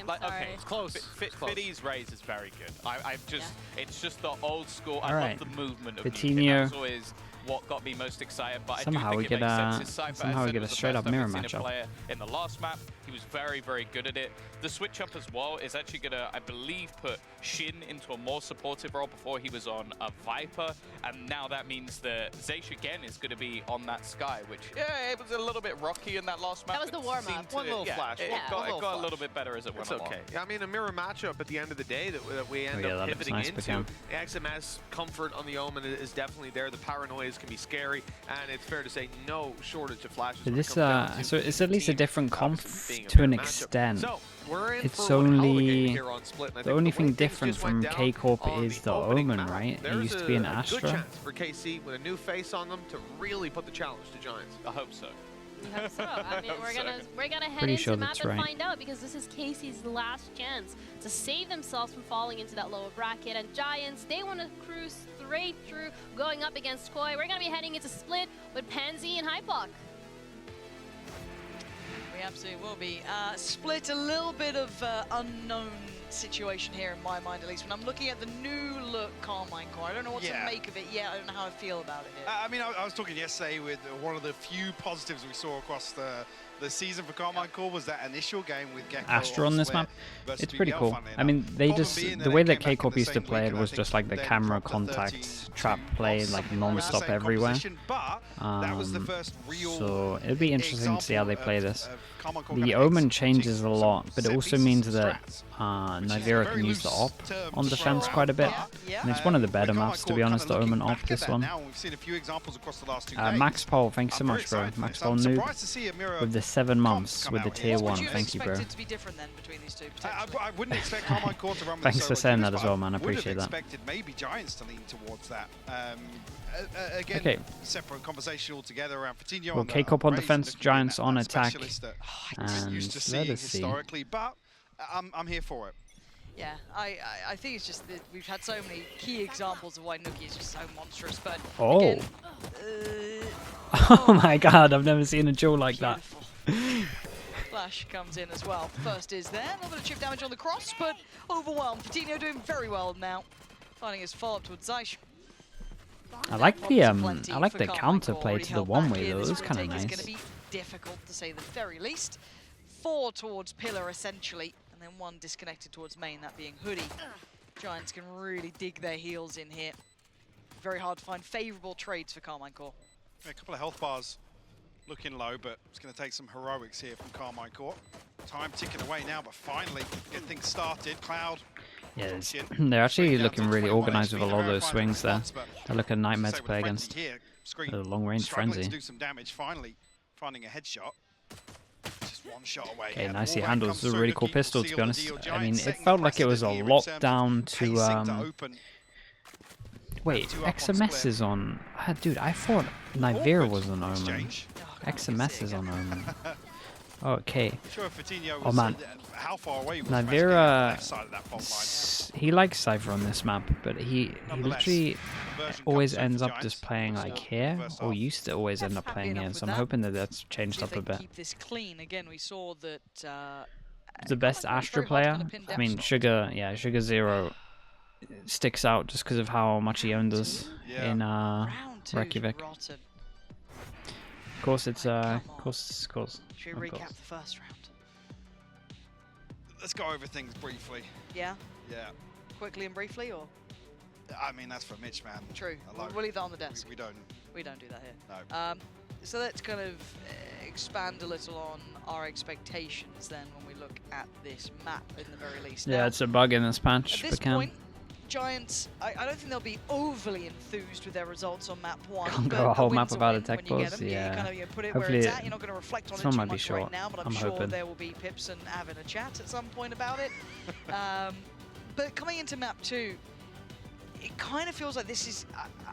I'm like, sorry. okay, It's close. Fiddy's raise is very good. I've just, it's just the old school. All I right. love the movement of Coutinho. Nuke. That was always what got me most excited. But Somehow I do we think it get makes a- sense. His Cypher, somehow I we said, get a was the straight first up time mirror we've seen a matchup. player in the last map. He was very, very good at it. The switch up as well is actually gonna, I believe, put Shin into a more supportive role. Before he was on a Viper, and now that means that Zaysh again is going to be on that Sky, which it was a little bit rocky in that last map. That was the It warm-up. seemed to- One little flash. It, Yeah. it got a little bit better as it went It's along. okay. I mean, a mirror matchup at the end of the day that we end yeah, up that looks pivoting nice, into. Bacam. The XMS comfort on the Omen is definitely there. The paranoias can be scary, and it's fair to say no shortage of flashes. But when it this, comes down to so it's at least a team different comp obviously being a to an mirror matchup. extent. So we're in It's for one hell of a game only here on Split, and I the think only way thing things different just went from down KCorp on is the opening Omen, map, right? It there's used to be an a Astra. good chance for KC with a new face on them to really put the challenge to Giants. I hope so. I hope so. I mean, we're gonna head Pretty into sure map that's and right. find out, because this is Casey's last chance to save themselves from falling into that lower bracket. And Giants, they want to cruise straight through, going up against Koi. We're gonna be heading into Split with Pansy and Hypoc. We absolutely will be. Split, a little bit of unknown situation here in my mind, at least. When I'm looking at the new look Carmine Core, I don't know what to make of it yet. I don't know how I feel about it here. I mean, I was talking yesterday with one of the few positives we saw across the season for Carmine Core was that initial game with Gecko Astra on this Square map. versus It's pretty BBL, cool. funnily I mean, enough. they Problem just being the that way they that came back in KCorp the used to same play week, it and I was think just like the then camera dropped the contact 13 trap to play, loss, like something like that, non-stop same everywhere. composition, But that was the first real So it'd be interesting to see how they example play of- this. of Carmine Core The kinda Omen executing changes a some lot, but it set also pieces, means some that strats, which is a Nivera very can use the loose op term on to defense throw quite a out, bit. but, And it's one of the better with Carmine maps, to Core be kinda honest, the looking Omen op, back at this that one. now, we've seen a few examples across the last 2 days. Max Paul, thanks so I'm very much, bro. excited for Max this. Paul I'm noob surprised to see a mirror with the 7 months come with the out tier here. What 1. would you Thank you, bro. expect it to be different then between these two, potentially? I wouldn't expect Carmine Core to run with Thanks the for solo saying queues, that as but well, man. I would have appreciate that. expected maybe Giants to lean towards that. Again, Okay. separate conversation altogether around Coutinho. Well, on the KCorp on raise, defense, looking to be Giants that on attack, specialist that we're and used to let seeing us see. historically, but I'm here for it. Yeah, I think it's just that we've had so many key examples of why Nuki is just so monstrous, but Oh. again, Oh my god, I've never seen a duel like that. beautiful. Flash comes in as well. First is there, a little bit of chip damage on the cross, but overwhelmed. Coutinho doing very well now, finding his follow-up towards Zaysh. I like the Plenty I like for the Carmine Core, counterplay already to the held one back way here. though. It This was kind of retake is nice. going to be difficult to say the very least. 4 towards Pillar essentially, and then 1 disconnected towards main, that being Hoodie. Giants can really dig their heels in here. Very hard to find favourable trades for Carmine Core. A couple of health bars looking low, but it's going to take some heroics here from Carmine Core. Time ticking away now, but finally get things started. Cloud. Yeah, Shit. they're actually Swing down looking to really 21 organised with a HP. lot of those Verifying swings there. response, but They look a nightmare as I to say, play with the against. frenzy here, Screen A long-range struggling frenzy. to do some damage, finally finding a headshot. Just 1 shot away. Okay, Yeah, nicely all that handled. comes It's a through. really cool Nuki pistol, will to be seal the honest. deal. I Giants mean, it setting felt like it precedent was a here in lot terms of down to pacing to open. Wait, Two up on XMS split. is on. Dude, I thought Nivera was on Omen. Exchange. XMS is on Omen. Okay. Sure, Coutinho Oh was, man, how far away was French getting on the Nivera. left side of that fault line? He likes Cypher on this map, but he Nonetheless, literally conversion always comes through ends for up Giants. just playing like Small here, first or half. used to always end up Happy playing enough here. with So I'm that. hoping that that's See changed if up they a can bit. keep this clean. Again, we saw that The best Carmine Core's Astra very hard player, to kinda pin I mean, down. Sugar, yeah, Sugar Zero sticks out just because of how much he owned us Yeah. in round 2 's Reykjavik. rotten. Of course, it's Come on. of course. Should Of we recap course. the first round? Let's go over things briefly. Yeah, Yeah. quickly and briefly, or I mean, that's for Mitch, man. true? Alone. We'll leave that on the desk. We don't. We don't do that here. No. So let's kind of expand a little on our expectations then when we look at this map in the very least. Yeah, Now, it's a bug in this at patch, this but can. point, Giants, I don't think they'll be overly enthused with their results on map 1. Can't but go a whole win's map without a win tech when you get pulse, them. yeah. You kind of put it Hopefully where it's it- at. You're not going to reflect on this it one too might be much short. right now, but I'm I'm sure hoping. there will be Pips and having a chat at some point about it. But coming into map 2, it kind of feels like this is...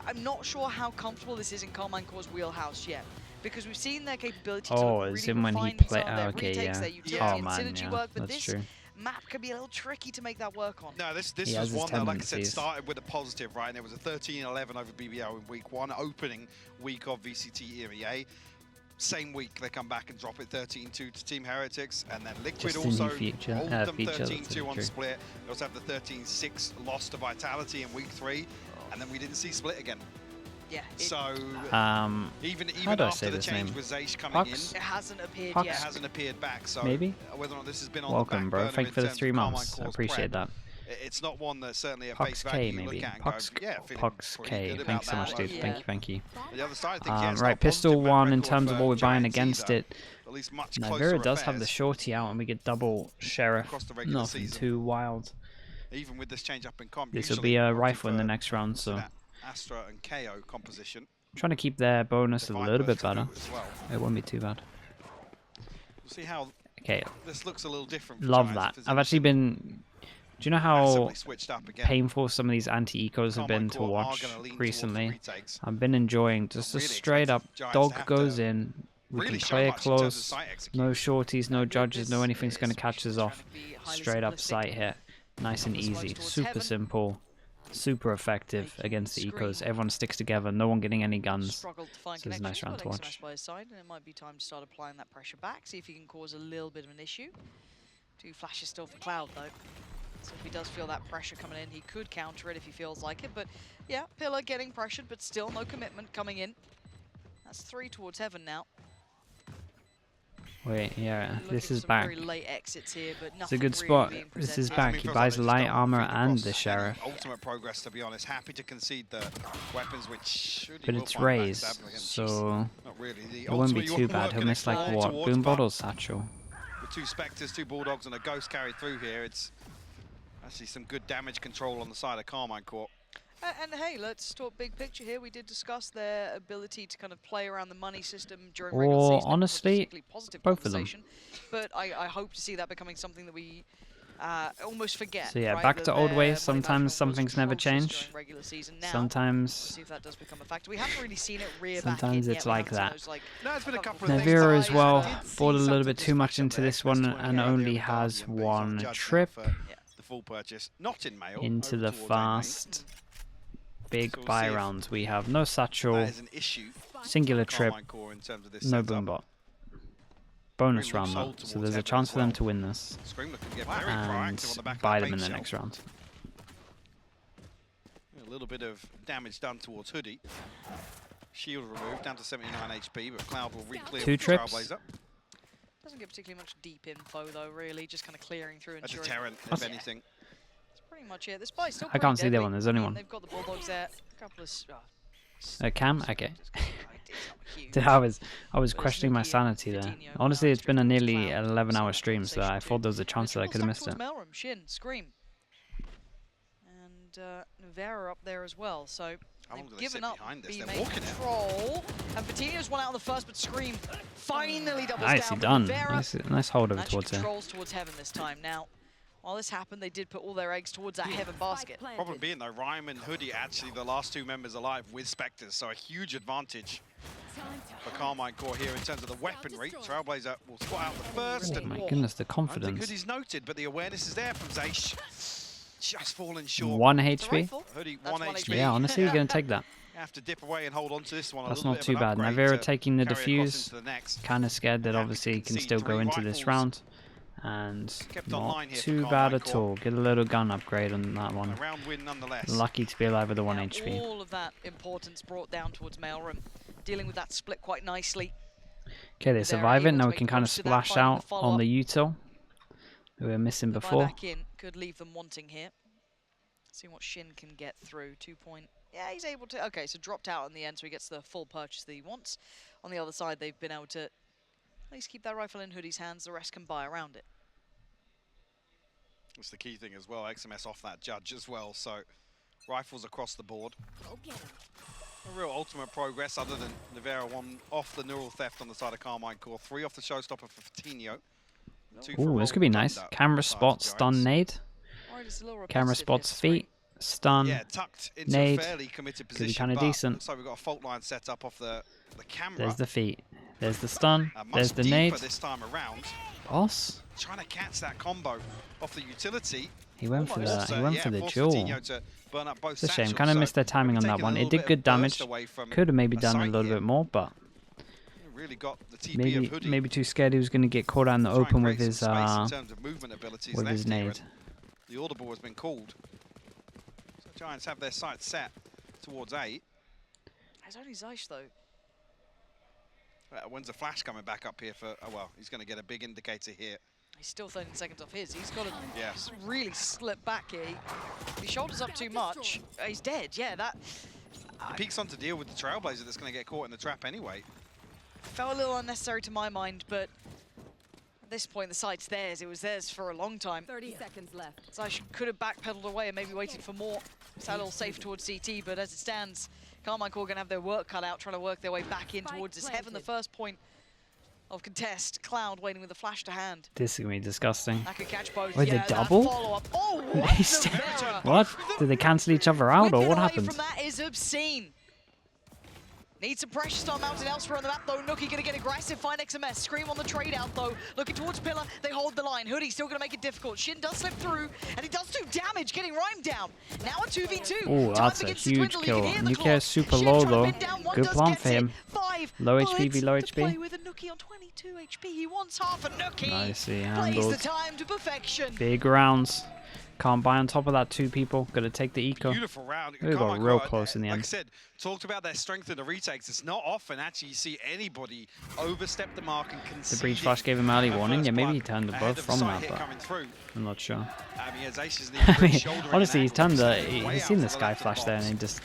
I'm not sure how comfortable this is in Carmine Core's wheelhouse yet. Because we've seen their capability to Oh, look it's really in when he refined in play. some of their Okay, retakes, yeah. their utility Oh and man, synergy yeah, work, but that's this true. map can be a little tricky to make that work on. No, this He has was his one that, like I said, tendencies. started with a positive, right? And it was a 13-11 over BBL in week 1, opening week of VCT EMEA. same week they come back and drop it 13-2 to Team Heretics, and then Liquid Just a new also feature, hold them feature, that's 13-2 on true. Split. They also have the 13-6 loss to Vitality in week 3, and then we didn't see Split again. Yeah, So even how do I say after the this change name? with Zeish coming Hux? it hasn't appeared Hux? in, it yet. hasn't appeared back. So Maybe? whether or not this has been on Welcome, the back bro. burner Thank you in for the terms of 3 Carmine months. I Core's appreciate prep, that. it's not one that's certainly a face Hux value K, you look maybe. at and go, Hux, yeah, feeling Hux pretty K. good about Thanks so much, that. dude. Thank you. On the other side, I think, yeah, it's Right, not a pistol positive 1 in record terms of for what we're buying Giants against either. it. At least much closer Nivera does have the affairs shorty out, and we get double sheriff. across the regular Nothing season. too wild. Even with this change up in comp. This will usually be a opting rifle in the for, next round, so that Astra and KO composition. trying to keep their bonus a Divine little bit Burst to better. boot as well. It won't be too bad. We'll see how Okay, this looks a little different. For love Giants that. if there's I've actually anything been... Do you know how massively switched up again. painful some of these anti-ecos have Carmine been to Court are watch gonna lean towards the recently? retakes. I've been enjoying just a Really straight up expensive. Giants dog have goes to in. We really can show play it much in terms of close. site No execution. shorties, no With judges, no this, anything's going to especially catch us trying off. to be highly Straight up simplistic. sight hit. Nice and Couple smokes easy. towards Super heaven. simple. Super effective Making against the screen. ecos. Everyone sticks together. No one getting any guns. Struggled to find So it's a nice connections, round but to XMS watch. by his side, and it might be time to start applying that pressure back, see if he can cause a little bit of an issue. 2 flashes still for Cloud, though. So if he does feel that pressure coming in, he could counter it if he feels like it. But yeah, Pillar getting pressured, but still no commitment coming in. That's 3 towards heaven now. Wait, yeah, Looking this for is some back. very late exits here, but It's a nothing good really spot. being This is presented. back. It He feels buys they just light don't armor feed and across the any sheriff. ultimate progress, to be honest. Happy to concede the weapons, which should But it's raised, so not really. The it won't be ultimate you too want bad. work He'll and miss like explore what? towards, Boom but bottle satchel. with 2 Spectres, 2 Bulldogs, and a Ghost carried through here, it's actually some good damage control on the side of Carmine Court. And hey, let's talk big picture here. We did discuss their ability to kind of play around the money system during regular Or season. It was a honestly, particularly positive both of them. conversation, but I hope to see that becoming something that we almost forget. So yeah, right, back that to old their ways. money Sometimes management was something's never atrocious changed. during regular season. Now, we'll Sometimes see if that does become a factor. We haven't really seen it rear back Sometimes in it's yet. We like haven't seen that. those, like, No, it's been a couple of Navira things. Nivera as well I did see bought a little something bit too much dispatch up into there, this one Quest 20 and earlier only with has Guardian, but he's on one judge now trip for the full purchase. Not in mail. into over the towards A main. fast big So we'll buy see if rounds. We have no satchel, That is an issue. singular for trip, Carmine Core in terms of this no setup. boombot. Bonus Very round loose though, hold so towards there's a heaven chance for them itself. to win this Scream looking to get very proactive on the and back buy of that them in bait the shell. next round. A little bit of damage done towards Hoodie. Shield removed, down to 79 HP, but Cloud will re-clear 2 with trips. Trailblazer. doesn't get particularly much deep info though. Really, just kind of clearing through and A ensuring. deterrent, if That's- anything. That's pretty much it. The spy's still I pretty can't see the deadly. one, there's only I mean, one. They've got the Bulldogs there. A couple of. Cam? Okay. Huge. Dude, I was But questioning my Snooki sanity and there. Coutinho Honestly, now it's been a drifting nearly Cloud, 11-hour so stream, so I conversation thought there was a too. chance that I Triple could have stack missed it. towards Melram, Shin, Scream. And Nivera up there as well, so How long do they've they given sit up behind this? B They're main walking it. control. And Patino's one out on the first, but Scream finally doubles Nicely down. done. Nivera Nice hold over actually towards her. controls towards heaven this time. Now, while this happened, they did put all their eggs towards that heaven basket. Problem being though, Rhyme and Hoodie actually the last 2 members alive with Spectres, so a huge advantage for Carmine Core here in terms of the weaponry. Trailblazer will spot out the first, Oh and my goodness, the I don't think confidence. Hoodie's noted, but the awareness is there from Zeish. Just falling short. 1 It's a HP? rifle. Hoodie, That's 1 one HP. Yeah, honestly, you're going to take that. Have to dip away and hold on to this one. That's a little not bit too of an bad. upgrade Navira to taking the carry across defuse. into the next. Kind of scared that Happy to obviously he can concede still go 3 into this rifles. round. And Kept not online here for too bad Carmine at Core. all. Get a little gun upgrade on that A one. round win nonetheless. Lucky to be alive with a 1 Now, HP. all of that importance brought down towards Maelrum, dealing with that split quite nicely. Okay, they They're survive it. able to Now we make can kind of most of that, splash finding the out follow-up. on the util. We were missing The before. buyback in could leave them wanting here. Seeing what Shin can get through. 2 point. Yeah, he's able to. Okay, so dropped out in the end, so he gets the full purchase that he wants. On the other side, they've been able to at least keep that rifle in Hoodie's hands. The rest can buy around it. That's the key thing as well. XMS off that judge as well. So rifles across the board. A real ultimate progress other than Nivera 1 off the neural theft on the side of Carmine Core. 3 off the showstopper for Fatinho. 2 for Ooh, this could be Roll nice. Thunder Camera on the side spot, of stun, Giants. nade. Alright, it's a little Camera repetitive here spots, for Scream. feet, stun. Yeah, tucked into nade. a fairly committed be position. kinda but decent. Looks like we've got a fault line set up off the camera. There's the feet. There's the stun. Much There's the deeper nade. this time around. Boss. Trying to catch that combo off the utility. He went for Almost, the he went yeah, for the forced duel. Fatinho to burn up both It's a shame. satchels, Kind of so missed their timing on maybe that taking one. a It little did bit good of burst damage. away from Could have maybe a done a sight little here. bit more, but really got the TP of Hoodie. Maybe too scared he was going to get caught out in the Try and open with create his some space in terms of movement abilities with left his here, nade. and the audible has been called. So Giants have their sights set towards A. It's only Zeiss though. When's the flash coming back up here for? Oh well, he's going to get a big indicator here. He's still 13 seconds off his. He's got to Yes. really slip back here. If he shoulders up too much, he's dead. Yeah, that Peeks on to deal with the Trailblazer that's going to get caught in the trap anyway. felt a little unnecessary to my mind, but at this point the site's theirs. It was theirs for a long time. 30 seconds left. Zeiss could have backpedaled away and maybe waited for more. It's a little safe towards CT, but as it stands, KarMine Corp going to have their work cut out, trying to work their way back in towards this Heaven. The first point of contest. Cloud waiting with a flash to hand. This is going to be disgusting. That could catch both. Wait, they double? Oh, What? Did they cancel each other out, or what happened? From that is obscene. Needs some pressure start mounted elsewhere on the map though. Nookie gonna get aggressive, find XMS. Scream on the trade out though. Looking towards Pillar, they hold the line. Hoodie still gonna make it difficult. Shin does slip through, and he does do damage, getting Rhyme down. Now a 2v2. Oh, that's a huge kill. Nuclear is super low though. Good plant for him. Low HP v low HP. With a Nookie on 22 HP. He wants half a Nookie. Nicely Plays handled. the time to perfection. Big rounds. Can't buy on top of that 2 people. Gotta take the eco. Beautiful round. We got real close in the end. Like I said, talked about their strength in the retakes. It's not often actually you see anybody overstep the mark and concede. The breach flash gave him early warning. Yeah, maybe he blood turned the ahead buff of from sight that, hit but coming through. I'm not sure. I mean, as Ace is I mean, shouldering honestly, he's an turned angle, way he's out seen to the the sky left of flash there, and box. he just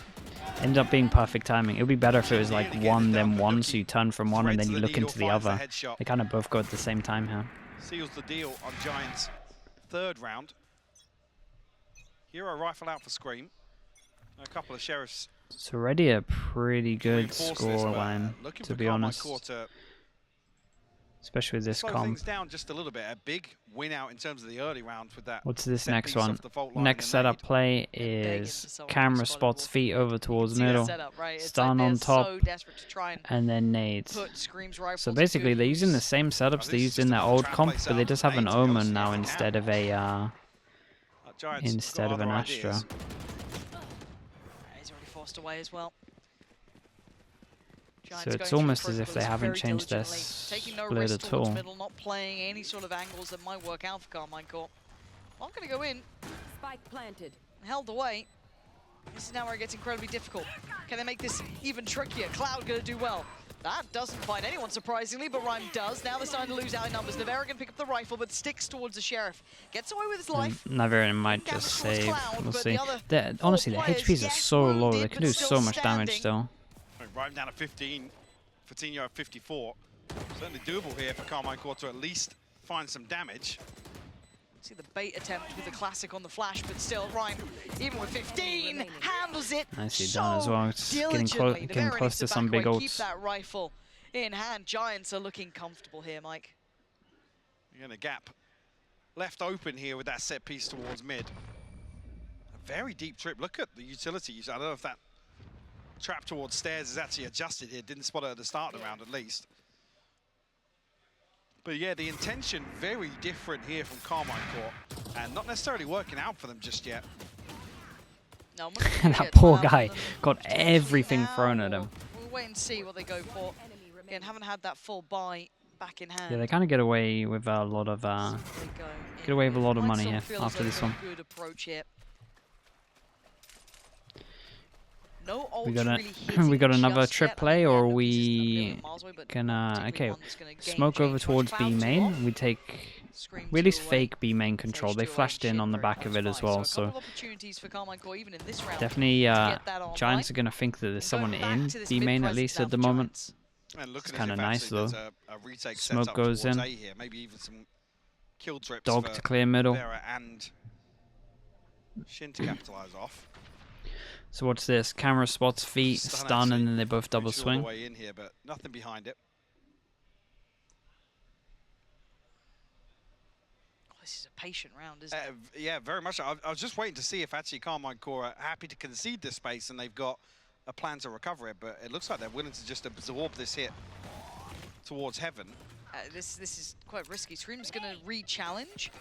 ended up being perfect timing. It would be better if it was like one, then one, so you turn from one and then you look into the other. They kind of both go at the same time here. Seals the deal on Giants' third round. Hero rifle out for Scream. A couple of Sheriffs. It's already a pretty good reinforce this, but scoreline, looking to for be KarMine honest. Corp to Especially with this slow comp. things down just a little bit. A big win out in terms of the early rounds with that. What's this set next piece one? off the fault line Next and setup nade. play Begging is for someone to camera spot it spots all. feet over towards See that middle, setup, right? It's stun like on they're top, so desperate to try and then nades. put Scream's rifle So to basically good they're using the use. same setups they this is used in just their another old trap comp, place but they out just have an nades, to be honest, Omen now yeah. instead of a Giants got instead of other an ideas. Astra. He's already forced away as well. So Giants it's going almost through as if they protocols haven't very changed their diligently, taking no split risk at towards all. middle, not playing any sort of angles that might work out for KarMine Corp. Not going to go in, Spike planted. held away. This is now where it gets incredibly difficult. Can they make this even trickier? Cloud going to do well. That doesn't find anyone surprisingly, but Rhyme does. Now they're starting to lose out in numbers. Navera can pick up the rifle, but sticks towards the Sheriff. Gets away with his life. Navarian might Damage just towards save. Cloud, We'll but see. the other Honestly, four their players, HPs are yes, so low. They wounded, can but do still so much damage standing. still. Right down to 15. Fatinho at 54. Certainly doable here for KarMine Corp to at least find some damage. See the bait attempt with the classic on the flash, but still, Rhyme, even with 15, handles it Nicely so done as well. Just getting diligently. getting Navera close needs to to some back big away, keep ults. that rifle in hand. Giants are looking comfortable here, Mike. Again, a gap left open here with that set piece towards mid. A very deep trip. Look at the utilities. I don't know if that trap towards stairs is actually adjusted here. Didn't spot it at the start of the round, at least. But yeah, the intention very different here from KarMine Corp, and not necessarily working out for them just yet. No, That poor guy got everything thrown at him. We'll wait and see what they go for. Again, haven't had that full buy back in hand. Yeah, they kind of get away with a lot of They go get away with a lot of Might money still here feel as after though this they've one. got a good approach here. No ults We got really a hitting we got another just trip yet. play, I mean, or yeah, Nookie's a we million miles away, but can not particularly okay, one that's gonna game smoke over change. towards Much B Cloud main. too We take Scream we at least two away. fake B main control. They Stage two flashed away, in Shin on the very back of close it as by. well, So a so couple of opportunities for KarMine Corp even in this round. definitely get that online. Giants are gonna think that there's And someone going back in to this B main at mid-presence least now at the for moment. Giants. And looking It's kinda as if nice, actually there's though. a retake Smoke set up goes towards in. A here. Maybe even some kill trips Dog for to clear middle. Vera and Shin to capitalize off. So what's this? Camera spots feet, Stun, stun, actually. and then they both double Reached all the swing. way in here, but nothing behind it. Oh, this is a patient round, isn't it? Yeah, very much. I was just waiting to see if actually KarMine Corp are happy to concede this space and they've got a plan to recover it, but it looks like they're willing to just absorb this hit towards Heaven. This is quite risky. Scream's going to re-challenge.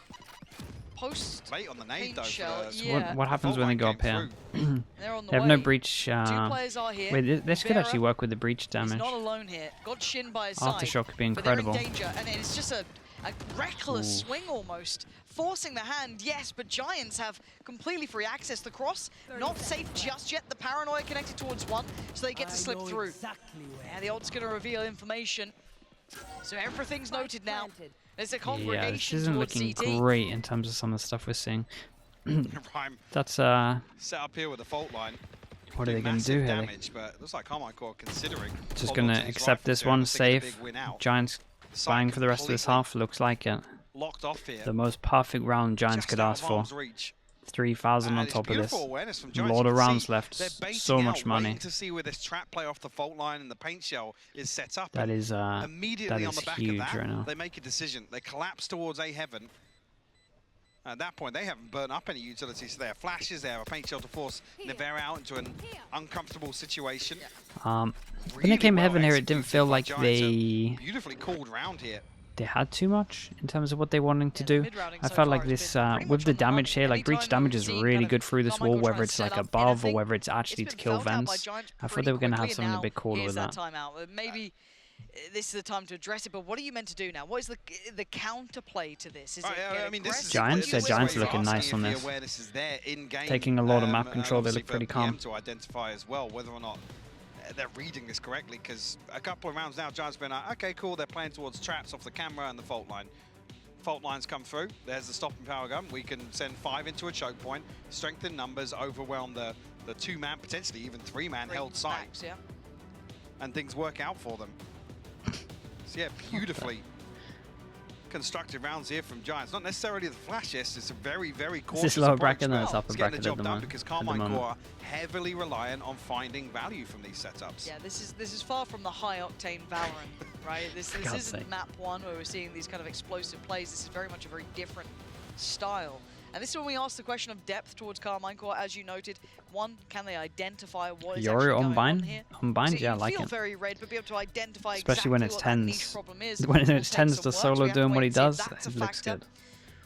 post Late on the nade paint though. shell, For the, yeah. What happens when they go up here? They're on the They have way. no breach. 2 players are here. Wait, this could actually Vera work with the breach He's damage. not alone here. Got Shin by his side. Aftershock could be But they're in incredible. danger, and it's just a reckless Ooh. swing almost. Forcing the hand, yes, but Giants have completely free access. The cross, not safe just yet. The paranoia connected towards one, so they get to slip through. Yeah, the ult's going to reveal information. So everything's noted now. There's a Yeah, congregation this isn't towards looking CT. great in terms of some of the stuff we're seeing. Rhyme That's set up here with the fault line. what are they going to Massive do here? damage, but it looks like Carmine Core considering. Just holding going on to his accept rifles this here one and taking the safe. big win out. Giants Site buying for the rest of this completely half. Looks like it. Locked off here. The most perfect round Giants Just could out ask of for. arm's reach. 3,000 on And it's top of this. beautiful awareness from A Giants. lot You of can rounds see left. they're baiting So out, much money. waiting to see where this trap play off the fault line and the paint shell is set up. That and is immediately on the back huge of that, right now. they make a decision. They collapse towards A heaven. At that point, they haven't burnt up any utilities. So they have flashes, they have a paint shell to force Nevera out into an uncomfortable situation. When Really they came well heaven here, it didn't executed feel by like Giants. they Beautifully called round here. had too much in terms of what they wanted to Yeah, the do. mid-routing I so felt far like has this been pretty with much the on the damage money. here, like Anytime breach damage we've is seen really kind of good through this Carmichael wall, trying whether to it's set like up above or anything, whether it's actually it's to been kill felt out by vents. Giants I thought pretty they were going to quickly, have and something a now bit cooler here's with that that. timeout. Maybe this is the time to address it, but what are you meant to do now? What is the counterplay to this? Is it I mean, this is Giants, this is Giants where looking you're nice asking on if this. the awareness is there in game, Taking a lot of map and control, they obviously look pretty for PM calm. to identify as well whether or not they're reading this correctly, because a couple of rounds now, Giants been like, okay, cool, they're playing towards traps off the camera and the fault line. Fault lines come through. There's the stopping power gun. We can send 5 into a choke point, strengthen numbers, overwhelm the 2-man, potentially even 3-man held site, Yeah. and things work out for them. So yeah, beautifully constructed rounds here from Giants. Not necessarily the flashiest. It's a very, very cautious lower approach, bracket? No, but it's upper it's getting the bracket job at the done moment- because at the Carmine moment. Core are heavily reliant on finding value from these setups. Yeah, this is far from the high octane Valorant, right? This God's isn't sake. map 1 where we're seeing these kind of explosive plays. This is very much a very different style. And this is when we ask the question of depth towards Carmine Core, as you noted. One, can they identify what is Yoru actually on going on bind? here? On bind, So yeah, I you like feel it. very red, but be able to identify Especially when it's exactly what that niche tens. problem is. When will it's take tens, some the work, so solo we have to doing what wait he and see if does, that's a it looks factor. good.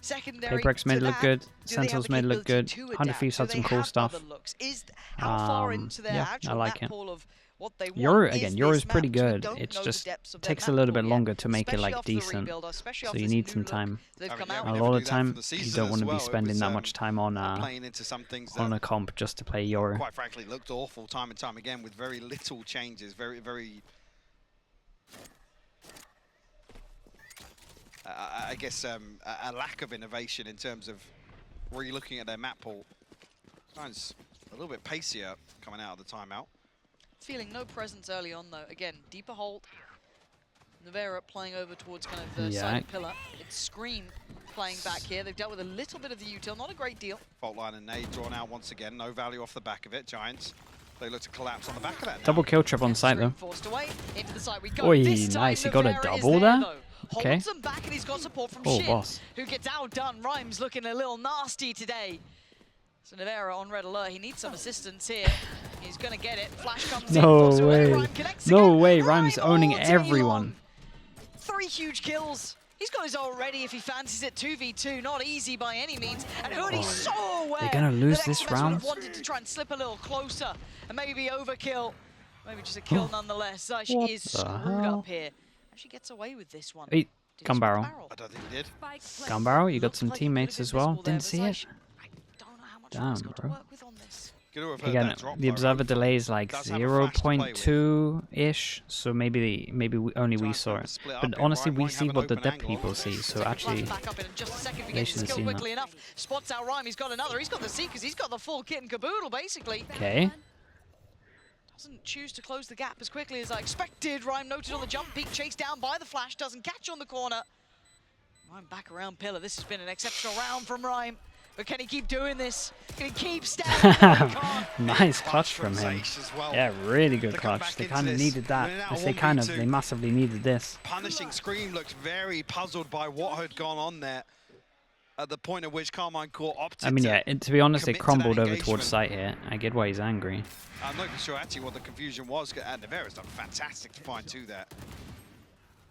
Secondary Paperex made to it look that, good. do they have Sentinels the made it look good. capability to 100 adapt? Thieves Do had they some cool have stuff. other looks? Is how far into their yeah, I actual like map it. pool of what they want Yoru, is again, this Yoru's map? pretty 'Cause we good. don't It's know the just depths of their takes a map little pool bit yet, longer to make it especially like after the decent. rebuild, especially So after you this need new some look time. they've I mean, come yeah, out we A never lot knew of that time, for the you season don't as want to well. be It spending was, that much time on playing into some things a that comp just to play Yoru. quite frankly looked awful time and time again with very little changes, very I guess a lack of innovation in terms of re-looking at their map pool. Sounds a little bit pacier coming out of the timeout. Feeling no presence early on though. Again, deeper hold. Nevera playing over towards kind of the Yeah. side pillar. It's Scream playing back here. They've dealt with a little bit of the util, not a great deal. Fault line and nade drawn out once again. No value off the back of it. Giants, they look to collapse on the back of that now. Double kill trip on site Scream though. forced away into the site we go. Oi, This time nice, he got a Nevera is double there? though. Okay. Holds them back and he's got support from Oh, Shin, boss. who gets outdone. Rhymes looking a little nasty today. So Nevera on red alert. He needs some assistance here. He's gonna get it. Flash comes in. No forced away. way. Rhyme connects No again. way, Rhyme's Rhyme owning all day everyone. long. 3 huge kills. He's got his ult ready if he fancies it. 2v2, not easy by any means. And Hoodie's so aware. They're gonna lose that this XMS round? would have wanted to try and slip a little closer and maybe overkill. Maybe just a kill nonetheless. She What is the screwed hell? up here. And she gets away with this one. Hey, Did he gun swing barrel. I don't think he did. Gun barrel, you got Looked some like he could have teammates been as well. visible there, Didn't see but it. I don't know how much Damn, he's got to bro. work with on this. Good to have heard Again, that drop, the though, observer right? delay is like Does have a flash to play with. 0.2-ish, so maybe only we Giants saw going it. to split up But here, honestly, right? we Rhyme see have what an the open depth angle. people see, so Flash actually, back up in just a second if he they gets should his have skill seen quickly that. enough. Spots out Rhyme. He's got another. He's got the Seekers. He's got the full kit and caboodle, basically. okay. Doesn't choose to close the gap as quickly as I expected. Rhyme noted on the jump peak, chased down by the flash, doesn't catch on the corner. Rhyme back around pillar. This has been an exceptional round from Rhyme. But can he keep doing this? Can he keep standing? No, he can't. Nice clutch from him. Zaysh as well. Yeah, really good To come clutch. back They into kind of this. needed that. Winning out I say kind of, 1v2. they massively needed this. Punishing Scream looked very puzzled by what had gone on there at the point at which Carmine Core opted I mean, yeah, to be honest, it commit to that crumbled over engagement. towards site here. I get why he's angry. I'm not even sure actually what the confusion was, and Nevera's done fantastic to find 2 there.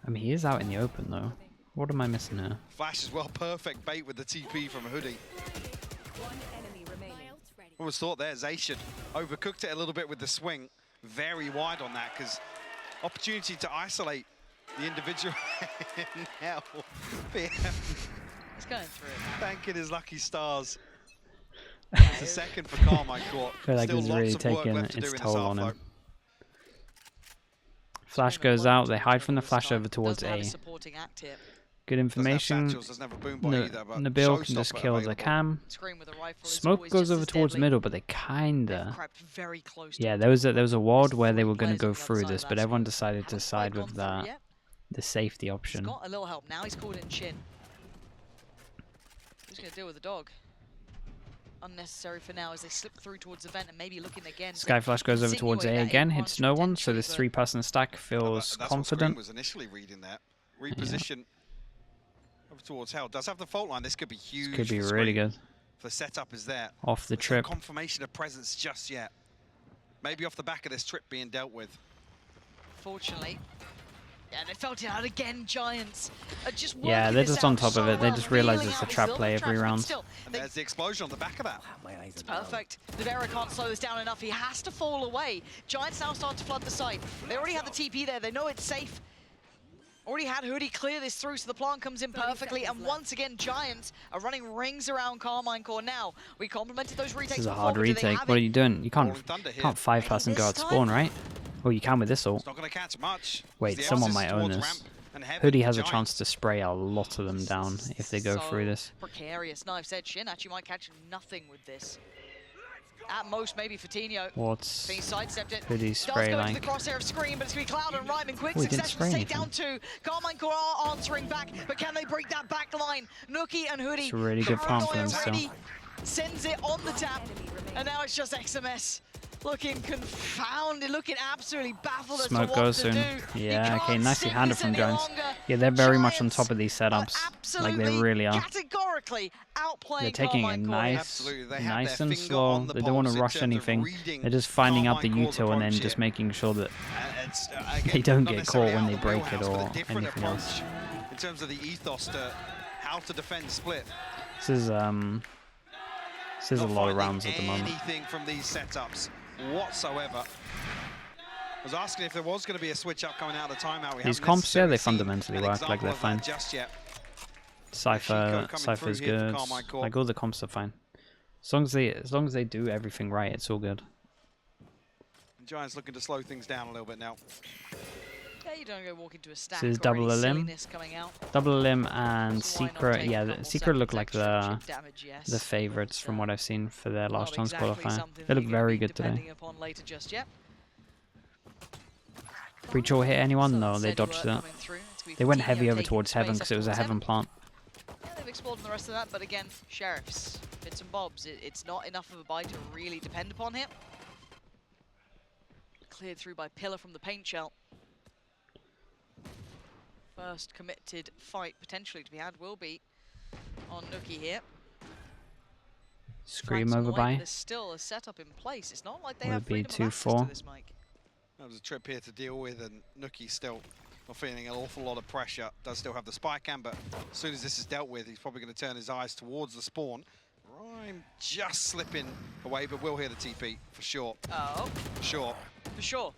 I mean, he is out in the open though. What am I missing here? Flash as well, perfect bait with the TP from Hoodie. One enemy remaining. Always thought there, Zacian overcooked it a little bit with the swing. Very wide on that, because opportunity to isolate the individual. Now, PM He's going through it. thanking his lucky stars. It's a second for Carmine Court. I feel like Still it's lots really of work taking left to do its in this toll half, on him. though. Flash goes out, they hide from the flash over towards Doesn't have A. supporting act Good information. Nabil can just kill the cam. Smoke goes over towards middle, but they kinda... Very close. Yeah, there was a ward where they were going to go through this, but everyone decided to side with the safety He's option. got a little help now. He's called in Shin. Who's going to deal with the dog? Unnecessary for now as they slip through towards the vent and maybe looking again. Sky Flash goes over towards A again, hits no one, so this 3-person stack feels That's confident. what Scream was initially reading that. Reposition over towards Hell. Does have the fault line. This could be huge. This could be for really Scream. good. The setup is there. Off the There's no trip. confirmation of presence just yet. Maybe off the back of this trip being dealt with. Fortunately. Yeah, they felt it out again, Giants. Just Yeah, they're just on top of it. They just realize it's a trap play every round. And there's the explosion on the back of that. It's perfect. Nivera can't slow this down enough. He has to fall away. Giants now start to flood the site. They already have the TP there. They know it's safe. Already had Hoodie clear this through, so the plant comes in perfectly. And once again, Giants are running rings around Carmine Core. Now, we complimented those retakes. This is a before, hard but do they retake. have What are it? you doing? You can't Rolling Thunder here. 5-person go out This spawn, time? right? Oh, you can with this ult. It's not going to catch much. Wait, The someone Elsis might own towards this. ramp and heaven Hoodie for has a Giants. chance to spray a lot of them down if they go through this. Precarious. No, I've said Shin actually might catch nothing with this. At most, maybe Fatinho. What's Being sidestepped it. Hoodie's Does spray go into like? the crosshair of Scream, but it's going to be Cloud and Rhyme in quick Oh, he didn't succession. spray Take down two. Carmine Core are answering back, but can they break that back line? Nookie and Hoodie. It's a really good farm for them still. Already sends it on the tap, and now it's just XMS. Looking confounded, looking absolutely baffled as to Smoke what goes to soon. do. Yeah, He okay, can't nicely sit handed this from any Giants. longer. Yeah, they're very much on Giants top of these are setups. Like they absolutely, really are. categorically outplaying They're taking it Carmine Core. nice, Absolutely, they have nice their and finger slow. on the They don't want to pulse in rush terms of anything. reading They're just finding out the Carmine Core's util and then approach just here. making sure that It's, they again, don't not get necessarily caught when out they of the break it wheelhouse, but or a different anything approach else. in terms of the ethos to how to defend split. This is a Not lot finding of rounds at the moment. anything from these setups whatsoever. I was asking if there was going to be a switch up coming out of the timeout. We These haven't comps, yeah, necessarily they seen fundamentally an work, like example they're of that fine. just yet. Cypher, coming Cypher's through here for good. Carmine Core. Like all the comps are fine. As long as they do everything right, it's all good. Giants looking to slow things down a little bit now. Yeah, you don't go walk into a stack This is or double any a limb. silliness coming out. Double Limb and So why not Secret, take yeah, a the couple Secret look seconds like extra chip damage, yes, the favorites from what I've seen for their last not chance exactly qualifier. something They that look you're very gonna be good today. depending upon later just yet. Breach or hit anyone? No, they Steady dodged work that. coming through. It's gonna be They went Fatinho heavy over taking towards space Heaven up because it was a towards Heaven plant. Yeah, they've explored on the rest of that, but again, Sheriffs, bits and bobs. It's not enough of a buy to really depend upon him. Cleared through by Pillar from the paint shell. First committed fight potentially to be had will be on Nookie here. Scream Frags on over the way, but by. There's still a setup in place. It's not like they Would have it be freedom of access 2-4? to this, Mike. That was a trip here to deal with, and Nookie still not feeling an awful lot of pressure. Does still have the spy cam, but as soon as this is dealt with, he's probably going to turn his eyes towards the spawn. Rhyme just slipping away, but we'll hear the TP for sure. Oh, For sure. for sure.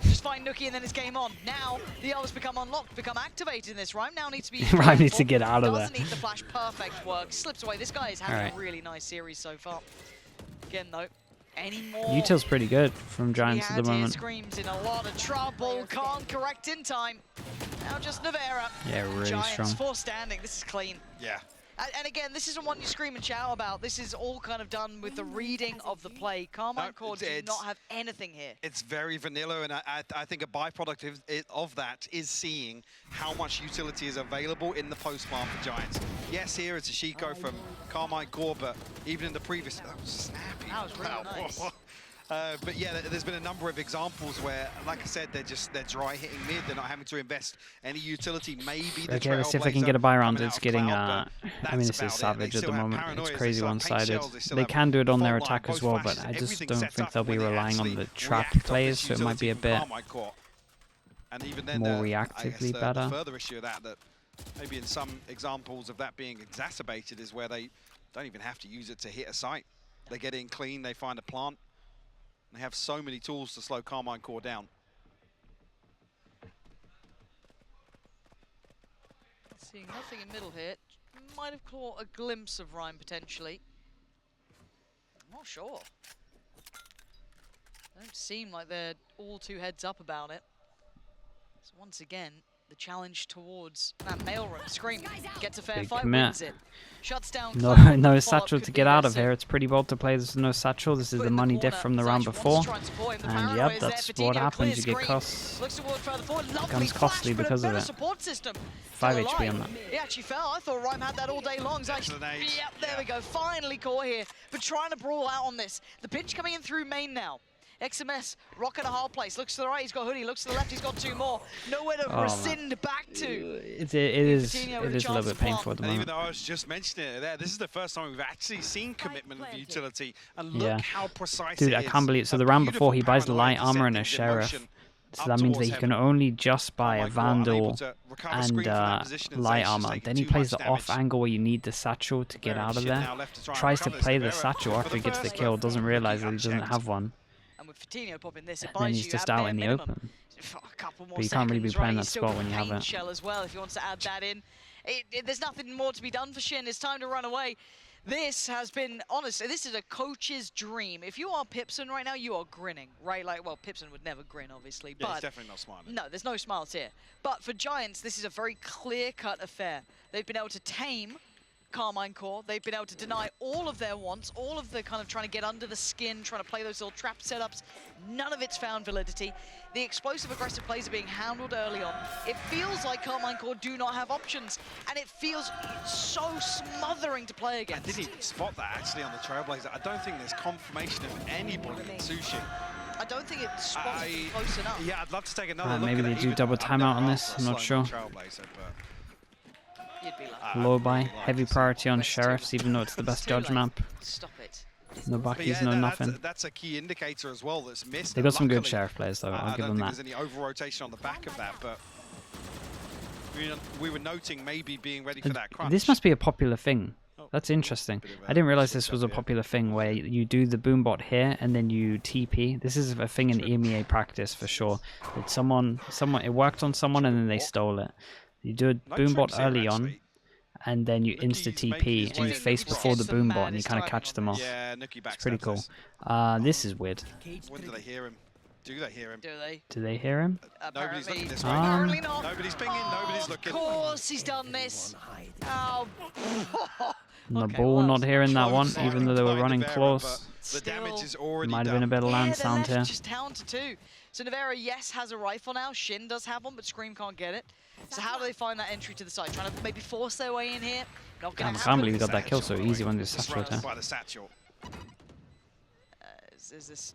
Just find Nookie and then it's game on. Now the others become unlocked, become activated in this. Rhyme now needs to be Rhyme needs to careful. get out of there. Doesn't need the flash. Perfect work. Slips away. This guy is having Alright. a really nice series so far. Again though, any more Util's pretty good from Giants at the moment. Screams in a lot of trouble. Can't correct in time. Now just Nivera. Yeah, really Giants strong. 4 standing. This is clean. Yeah. And again, this isn't one you scream and shout about. This is all kind of done with the reading of the play. Carmine Core do not have anything here. It's very vanilla, and I think a byproduct of that is seeing how much utility is available in the post-farm for Giants. Yes, here it's a Shiko from Carmine Core, but even in the previous... That was snappy. That was really nice. But yeah, there's been a number of examples where, like I said, they're dry hitting mid. They're not having to invest any utility. Maybe the Okay, let's see if they can get a buy round. It's getting, I mean, this is that's savage about it. They at the still have moment. paranoias, It's they crazy still have paint one-sided. shells, they still They have can do it on their fault line, attack as both well, but flashes, I just everything's don't set think up they'll be when they relying on actually the trap react off plays, this so it might be a utility from bit Carmine Core. And even then, more I guess reactively the better. further issue of that maybe in some examples of that being exacerbated is where they don't even have to use it to hit a site. They get in clean, they find a plant. They have so many tools to slow Carmine Core down. Seeing nothing in middle here. Might have caught a glimpse of Ryan potentially. I'm not sure. Don't seem like they're all too heads up about it. So once again, the challenge towards that mailroom. Scream gets a fair Big fight, commit. wins it. Shuts down No, Cloud. no Follow-up satchel could to be get there out of soon. here. It's pretty bold to play. There's no satchel. This is Put the in money corner. diff from the Zach round wants to before. try and support him. The And paranoia yep, is there. that's Coutinho what happens. clears You get Scream. costs. Looks towards further forward. Lovely Becomes flash, costly but because a of better it. support system. 5 Still HP alive. on that. He actually fell. I thought Ryan had that all day long. Zach, Excellent aid. yep, there we go. Finally Core here, but trying to brawl out on this. The pinch coming in through main now. XMS rocking a hard place. Looks to the right, he's got Hoodie. Looks to the left, he's got 2 more. Nowhere to rescind back to. It is Coutinho a with a little chance bit to plant. painful at the And even moment. though I was just mentioning it there, this is the first time we've actually seen commitment of utility. And look Yeah. how precise Dude, it I is. can't believe. So A the round beautiful before he buys the paranoia light armor and a descending in sheriff. motion So up that means that towards he can heaven. only just buy a Carmine Core unable vandal to recover and Scream from that position, and light Zace's armor. taking Then he too plays much the off damage. angle where you need the satchel to get Very out of shit there. now left to try and Tries to recover this. play the Rivera satchel for after the he gets the first kill. one. Doesn't realize that he Unchecked. doesn't have one. And with Coutinho popping this, it And then buys he's you just at out bare in the minimum open. a couple more But you can't really be seconds, playing right? that He's still spot got when you have Pain it. Shell as well if he wants to add that in. There's nothing more to be done for Shin. It's time to run away. This has been, honestly, this is a coach's dream. If you are Pipson right now, you are grinning, right? Like, well, Pipson would never grin, obviously, Yeah, he's but definitely not smiling. no, there's no smiles here. But for Giants, this is a very clear-cut affair. They've been able to tame Carmine Core. They've been able to deny all of their wants, all of the kind of trying to get under the skin, trying to play those little trap setups. None of it's found validity. The explosive, aggressive plays are being handled early on. It feels like Carmine Core do not have options, and it feels so smothering to play I against. didn't even spot that actually on the Trailblazer. I don't think there's confirmation of anybody in Sushi. I don't think it's spotted close enough. Yeah, I'd love to take another look Maybe at they it. do Even- double I've timeout never on asked this, for I'm a not slow sure. Trailblazer, You'd be lucky. Low I'd buy, really like heavy to see priority on West sheriffs, even though it's the best Too judge late. map. Stop it. No But buckies, yeah, no that's, nothing. that's a key indicator as well that's missed. They got some good Luckily, sheriff players though. I I'll give don't them think that. there's any over-rotation on the back of that, but we were noting maybe being ready for that crunch. This must be a popular thing. Oh, That's interesting. bit of a I didn't realize switch this was up a here. popular thing where you do the boombot here and then you TP. This is a thing in EMEA practice for sure. That someone, it worked on someone and then they stole it. You do a No boombot tricks here, early on actually. and then you Nookie insta is making TP his and way you in. face Nookie before the gets the boombot and you maddest kind of timing catch on them this. off. Yeah, Nookie backstabs It's pretty cool. this. This is weird. When do they hear him? Do they hear him? Do they? Do they hear him? Nobody's looking this Apparently- way. Apparently not. Nobody's pinging, nobody's looking. Of course he's done this. Oh. And the Okay, ball well, not hearing that one, Close even though they were by running Navarra, close. but the damage is already Might have done. been a better land they're sound left here. just down to 2. So Navarra, yes, has a rifle now. Shin does have one, but Scream can't get it. So how do they find that entry to the side? Trying to maybe force their way in here? Not Damn, gonna I happen. can't believe he got that kill so easy when there's Just satchel runs there. by the satchel. Is this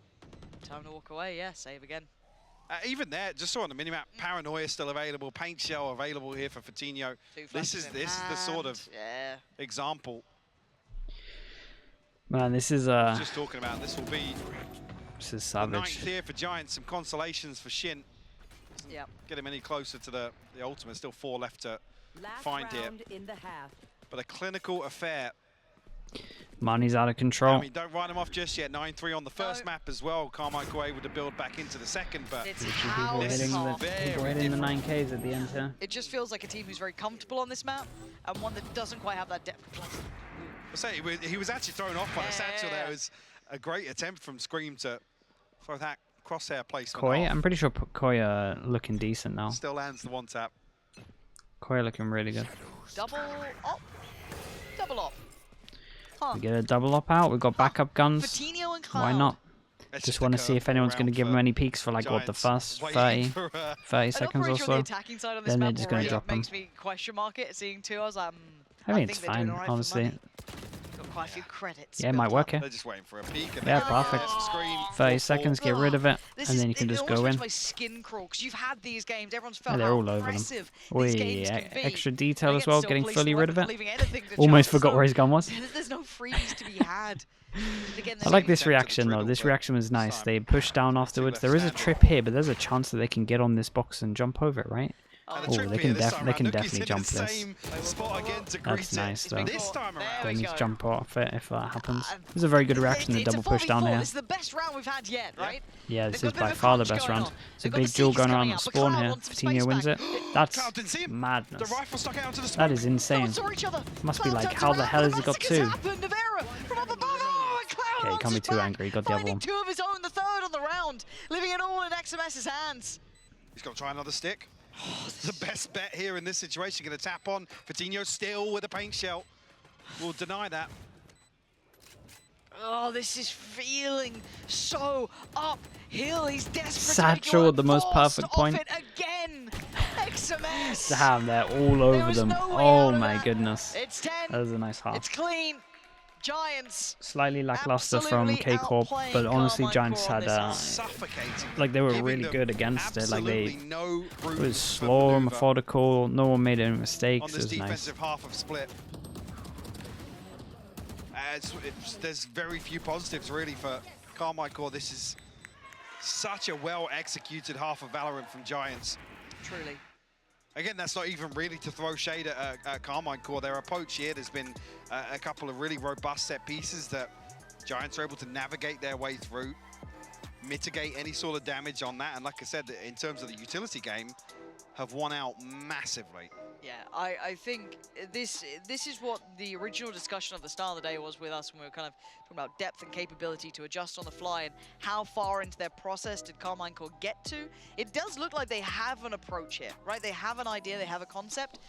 time to walk away? Yeah, save again. Even there, just saw on the minimap, Paranoia still available, Paint Shell available here for Coutinho. 2 This flashes is in the sort of hand. Yeah. example. Man, this is Just talking about this will be the 9th savage. here for Giants. Some consolations for Shin. Yep. Get him any closer to the ultimate. Still 4 left to Last find here. round in the half. But a clinical affair. Money's out of I control. mean, don't write him off just yet. 9-3 on the first No. map as well. Carmine Core able to build back into the second, but It's People how This is hitting tough. the, very people hitting the different. 9Ks at the end here. It just feels like a team who's very comfortable on this map and one that doesn't quite have that depth. I say he was actually thrown off by the satchel there. Yeah. It was a great attempt from Scream to throw that crosshair placement Koi, off. I'm pretty sure Koi looking decent now. Still lands the one tap. Koi looking really good. Double op. Double op. Huh. We get a double up out. We've got backup guns. Coutinho and Cloud. Why not? That's Just a want to see if anyone's curveball going to give round him for any peeks for like what the Giants. first Waiting 30, for, 30 An seconds or operator on the so. attacking side on this Then they're map just gonna already drop 'em. makes me question mark it. Seeing 2, I was like, I think it's they're doing fine, all right for honestly. money. Got quite a few credits. Yeah, it built might up. work here. They're just waiting for a peek. And Yeah, then perfect. Scream, 30 4-4. seconds, get rid of it, This and is- then you can it just almost go makes in. my skin crawl because you've had these games. Everyone's felt they're how all over them. impressive Oi, these games can be. extra detail And as again, well, still getting police fully rid of weren't it. leaving anything to Almost chance, forgot so where his gun was. There's no freeze to be had. Again, I there's like only- this attempt at the reaction though. dribble, This but reaction was nice. time. They pushed down afterwards. left There is a stand. trip here, but there's a chance that they can get on this box and jump over it, right? And Oh, the trick they here can this time they around, can Nuki's definitely in jump the this. same spot again to That's greet nice, it. though. This time There around. we They need go. to jump off it if that happens. This is a very good reaction, the It's a double push down 4v4. here. This is the best round we've had yet, right? Yeah, this They've is got a bit by of a far the crunch best going round. on. It's a They've got big the duel sieges going coming around the out, but spawn Cloud here. wants some Coutinho space wins back. it. That's Cloud didn't see him. The madness. rifle stuck out into the smoke. That is insane. Cloud saw each other. Must be Cloud like, turns how the around, hell the has he got massacre's two? happened. Navera from up above. Oh, and Cloud Okay, wants can't be us too back. angry. He got the other Finding one. 2 of his own, the 3rd on the round. Leaving it all in XMS's hands. He's got to try another stick. The best bet here in this situation. Going to tap on. Coutinho still with a paint shell. Will deny that. Oh, this is feeling so uphill. He's desperate Satchel to at the most perfect point. It again. XMS. Damn, they're all over was them. no way Oh out of my that. goodness. It's 10. That was a nice half. It's clean. Giants. Slightly lackluster from absolutely KCorp, outplaying but honestly, Carmine Giants Core on had this half. Suffocating. like they were Giving really them good against it. Like they absolutely no room it was for slow, maneuver methodical. No one made any on mistakes. It this was nice. defensive half of Split. There's very few positives really for Carmine Core. This is such a well-executed half of Valorant from Giants. Truly. Again, that's not even really to throw shade at Carmine Core. Their approach here, there's been a couple of really robust set pieces that Giants are able to navigate their way through, mitigate any sort of damage on that. And like I said, in terms of the utility game, have won out massively. Yeah, I think this is what the original discussion of the start of the day was with us when we were kind of talking about depth and capability to adjust on the fly and how far into their process did Carmine Core get to. It does look like they have an approach here, right? They have an idea, they have a concept,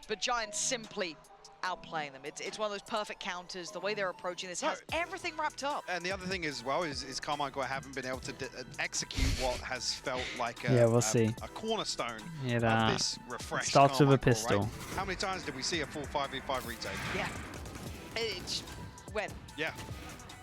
but Giants simply outplaying them. It's one of those perfect counters. The way they're approaching this has everything wrapped up. And the other thing as well is Carmine Core haven't been able to execute what has felt like Yeah, we'll see. a cornerstone It, of this refreshed starts with a Carmine Core, pistol. right? How many times did we see a full 5v5 retake? Yeah. It's when Yeah.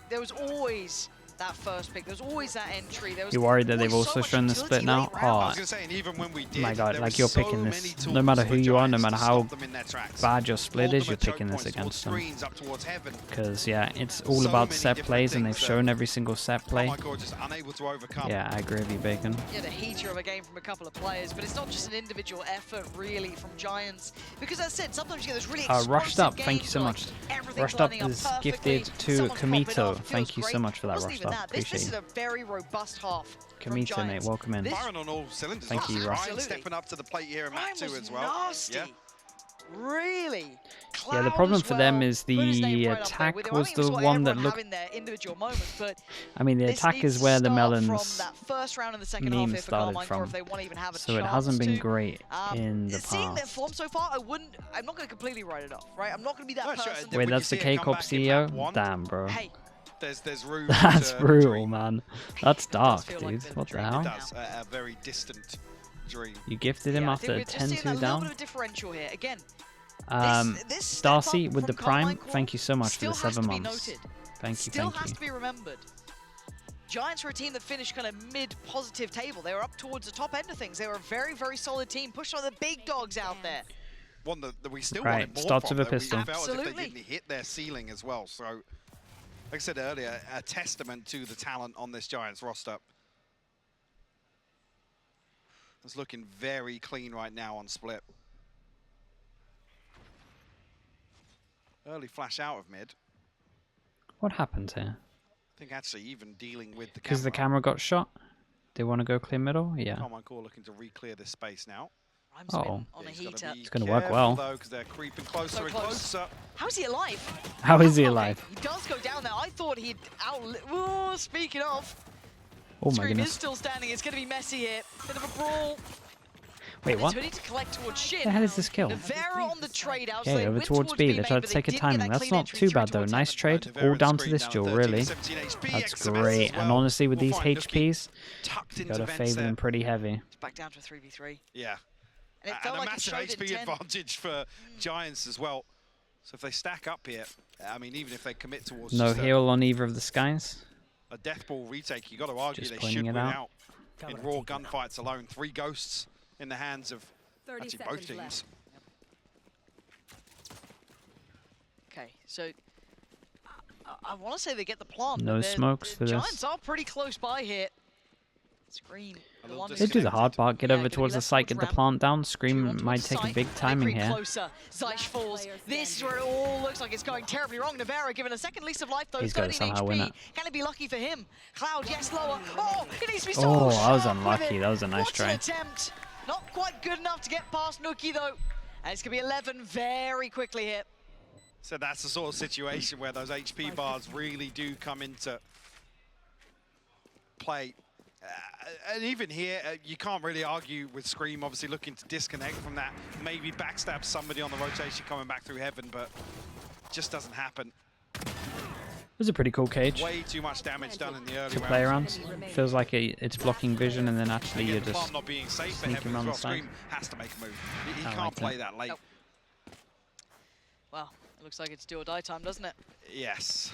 there was always that first pick. There was always that entry. There was You worried that they've always also so much shown the utility split now? late round. I Oh, was going to say, and even when we did, my God, there like was you're so picking many this. tools No matter for who you are, no Giants matter to how stop them in their tracks. bad your split is, you're Ultimate choke picking this points towards against them. screens up towards heaven. Because, yeah, it's all So about many set different plays, and they've things that shown every single set play. Carmine Core just unable to overcome. Yeah, I agree with you, Bacon. Yeah, the heater of a game from a couple of players, but it's not just an individual effort really from Giants. Because as I said, sometimes you get those really explosive Rushed Up, games thank you so where, much. like, everything's Rushed Up lining up is perfectly, gifted to someone's popping Kamito. off, it Thank feels you so great. much for It that wasn't Rushed even Up. that. This Appreciate is you. a very robust half from Kamito, Giants. mate, welcome in. This- Firing on all cylinders. Thank you, Russ. Ryan Absolutely. stepping up to the plate here in Ryan map 2 was as well. nasty. Yeah. Really? Yeah, the Cloud problem as for them well. is Put his name the right up there attack with him. was I think the we've got one that everyone looked. having their individual moments, but I mean, the this attack needs is to where the start melons from that first round in the second meme half here for started Carmine Core from. if they want to even have a So it chance hasn't been to. great in the Seeing their past. form so far, I'm not going to completely write it off, right? I'm not going to be that No, sure. person. Wait, Wait, you that's the see it come KCorp back in map CEO? one? Damn, bro. Hey, There's room That's to brutal, dream. man. That's dark, feel like a dude. bit of a What the dream. It hell? does. A very distant dream. You gifted him yeah, I after think a we're just seeing 10-2 that little down? bit of differential here. Again, this step Darcy up with the from Carmine Prime, Core thank you so much for still the has 7 to be months. noted. Thank you, Still thank has you. to be remembered. Giants were a team that finished kind of mid-positive table. They were up towards the top end of things. They were a very, very solid team, pushed on the big dogs out there. One that we still Right, wanted more starts from, with a though. We pistol. felt as if they Absolutely. didn't hit their ceiling as well. So, like I said earlier, a testament to the talent on this Giants roster. It's looking very clean right now on split. Early flash out of mid. What happened here? I think actually even dealing with the camera. Because the camera got shot? They want to go clear middle? Yeah. Carmine Core looking to re-clear this space now. Rhyme's Uh-oh. been on a He's gotta heater. be It's gonna work careful, well. though, because they're creeping closer So and close. closer. How is he alive? How is he Okay, alive? He does go down there. I thought he'd Ooh, speaking of, Oh my Scream is goodness. still standing. It's going to be messy here. Bit of a brawl. Wait, what? We need to collect towards Shin. The hell is this kill? Navera on the trade out. so Okay, they over went towards B. They main, tried but to take a didn't get timing. that That's clean not entry too through bad though. towards Nice heaven. trade. Navera All down to screen this down at duel, 13, really. 17 HP, That's XMS as great. And well. honestly, with We'll these find Nuki HPs, tucked you into gotta vents favor there. them pretty heavy. It's back down to a 3v3. Yeah. And it And felt a like it massive showed HP in 10. advantage for Giants as well. So if they stack up here, I mean, even if they commit towards No just heal on either of the skies. a death ball retake, you got to argue Just they pointing should it win out. out in raw gunfights alone. 3 ghosts in the hands of 30 actually both seconds teams. left. Okay, so I want to say they get the plant. No but smokes for this. Giants are pretty close by here. Scream. A little They do the hard part, get Yeah, over gonna be towards the left site, towards get the ramp. plant down. Two Scream on might towards take a site, big and they timing creep here. Closer. Zeish falls. This is where it all looks like it's going terribly wrong. Navarro given a second lease of life, though. He's gotta 13 somehow win HP. it. Can it be lucky for him? Cloud, yes, lower. Oh, it needs to be so Oh, that was sharp with unlucky. it. That was a nice What try. an attempt. Not quite good enough to get past Nuki, though. And it's going to be 11 very quickly here. So that's the sort of situation where those HP bars really do come into play. And even here, you can't really argue with Scream, obviously looking to disconnect from that. Maybe backstab somebody on the rotation coming back through heaven, but just doesn't happen. It was a pretty cool cage Way too much damage done in the early to play rounds. around. Feels like it's blocking vision, and then actually Again, you're the just farm not being safe for sneaking heaven as around well. the side. Scream has to make a move. He I can't like play that. that late. Nope. Well, it looks like it's do or die time, doesn't it? Yes.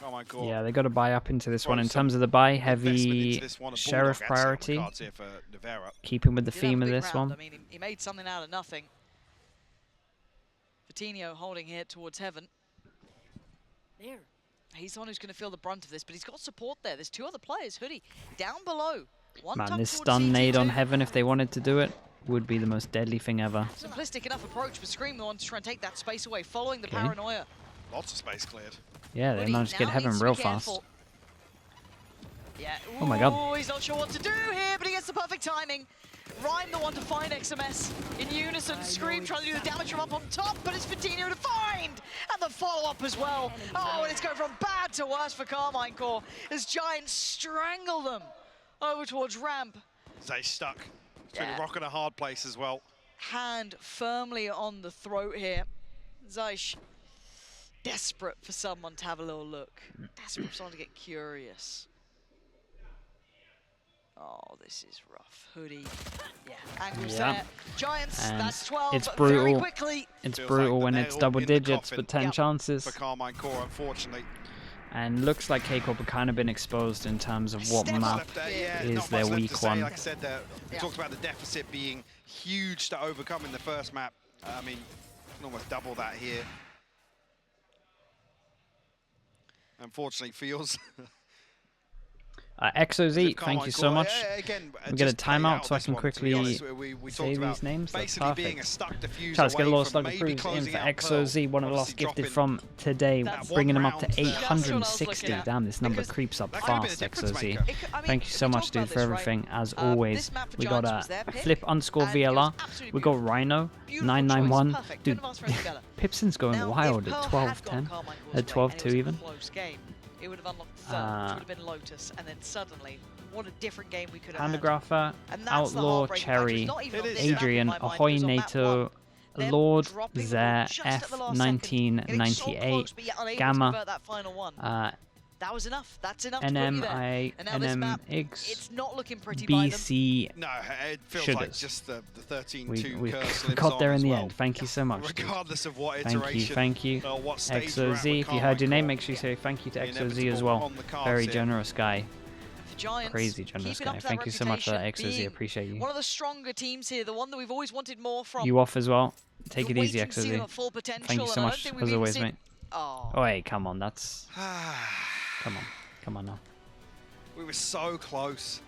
Oh my god. Yeah, they got to buy up into this one. In Throw some terms of the buy, investment into heavy this one. A sheriff Bulldog ad set on the priority. cards here for Navarro. Keeping with the Did have a theme of big this round. one. I mean, he made something out of nothing. Coutinho holding here towards heaven. There. He's the one who's going to feel the brunt of this, but he's got support there. There's two other players. Hoodie down below. One Man, tucked this towards stun nade on CT2. heaven, if they wanted to do it, would be the most deadly thing ever. Simplistic enough approach, but Scream the one to try and take that space away, following the Okay. paranoia. Lots of space cleared. Yeah, they Hoodie managed to get now heaven needs to be real careful. fast. Yeah. Oh my god. Ooh, he's not sure what to do here, but he gets the perfect timing. Rhyme the one to find XMS. In unison, Scream trying to do the damage from up on top, but it's Coutinho to find! And the follow-up as well. Oh, and it's going from bad to worse for KCorp as Giants strangle them over towards ramp. Zay stuck between Yeah. a rock and a hard place as well. Hand firmly on the throat here. Zeish, desperate for someone to have a little look. Desperate for someone to get curious. Oh, this is rough. Hoodie. Yeah, angles Yeah. there. Giants, And that's 12. it's Very brutal. quickly. It's Feels brutal like when the it's nail double in the digits, coffin. but 10 Yep. chances. For Carmine Core, unfortunately. And looks like KCorp have kind of been exposed in terms of what Step map up. Yeah, is not their much left weak to say. one. Like I said, we Yeah. talked about the deficit being huge to overcome in the first map. I mean, you can almost double that here. Unfortunately, feels. XOZ, thank you so much. Again, We get a just play timeout out so I this can one, to be quickly honest. We say talked about these names. That's basically being a perfect. stuck diffuse Let's get a away little from slug of maybe proofs in closing for out XOZ, one of the Pearl, lost obviously gifted dropping from today, That's bringing him one up to round there. That's what I was 860. looking at. Damn, this number Because creeps up that could have been a fast, difference XOZ. maker. Thank you so we much, talked about dude, for this, right? everything, as This always. map for We got Giants was a their pick, flip underscore and it was VLR. absolutely We got beautiful. Rhino, Beautiful 991. choice, perfect. Dude, Couldn't have asked for anything better. Pipson's going Now, wild if at Pearl had 12-10. gone Carmichael's At way 12-2 and it was even. a close game, it would have unlocked the third, which would have been Lotus, and then suddenly, what a different game we could have had. Pandagrapher, And that's the Outlaw, heartbreaking factor. Cherry, It's not even It on is, this yeah. map in Adrian, my mind, Ahoy it was on map NATO, one. Lord, Them dropping the Zer, ball just at the last second, getting so F1998, close, but yet unable to Gamma, convert that final one. That was enough. That's enough to put you there. And now this map, NMX, it's not looking pretty by them. BC. No, it feels Should like us. just the 13-2 We curse lives got there on in as the well. end. Thank you so much, dude. Regardless of what Thank you, iteration thank you. or what stage we're at XOZ, with if you heard your name, Carmine make sure you say thank you to The XOZ as inevitable well. on the cards Very here. generous guy. For Giants, Crazy generous keeping up guy. to that Thank you so much for that, reputation, XOZ. being Appreciate you. One of the stronger teams here, the one that we've always wanted more from. You off as well. Take You're it easy, waiting to see them XOZ. at full potential, Thank you so and I don't much, think we've as even always, seen- mate. Oh. Oh, hey, come on. That's... Carmine. Come on now. We were so close.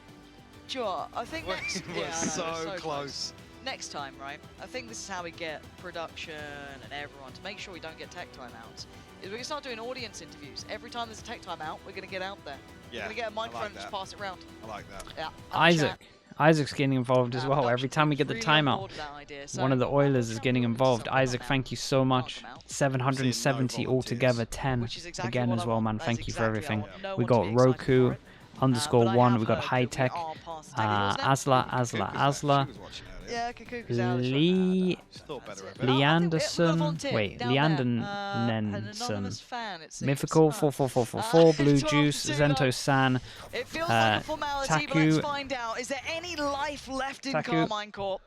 Sure, I think We next. were Yeah, I know, so we're close. Next time, right? I think this is how we get production and everyone to make sure we don't get tech timeouts. Is we're gonna start doing audience interviews. Every time there's a tech timeout, we're gonna get out there. We're Yeah, gonna get a microphone I like and just that. pass it around. I like that. Yeah. have a Isaac. chat. Isaac's getting involved as well. Production Every time we get the team's really on timeout, board with that idea, one of the so- Oilers is getting involved. Someone Isaac, come thank you so much. come out. 770 Seeing no altogether, 10 Which is exactly again what as I well, want. man. That's Thank you for exactly, I everything. want no We one to got be excited Roku, for it. underscore But I 1. have We got heard High that we Tech, are past the tag rules now. Asla, Kuku's there. Asla, She was watching earlier. Yeah, Kuku's out. Lee, She thought better of it. Well, I think Leanderson, volunteer wait, down there. An Leandenson, anonymous fan, it seems. Mythical, Ah. 4444, Blue 12 Juice, to 2 Zento though. San, It feels like a formality, but let's Taku- find out. Is there any life left in Taku- KCorp?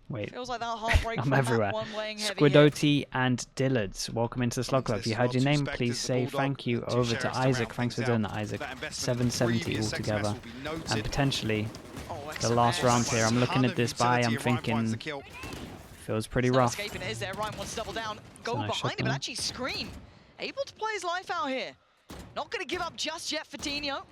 wait, Feels like that heartbreak I'm from everywhere. that one weighing heavy here. Squidoti and Dillards, welcome into the Slug Club. If you heard your name, Spectres, please the say Bulldog, thank you two over to sheriffs to Isaac. round Thanks for things doing out. that, Isaac. That investment 770 previous altogether. XMS will be noted. And potentially, Oh, the last XMS. round here, I'm looking at this buy, I'm Utility, Ryan finds the thinking, kill. feels pretty There's no rough. escaping it, is there? Ryan wants to double down. Go nice behind him shotgun. and actually scream. Able to play his life out here. Not going to give up just yet for Tino.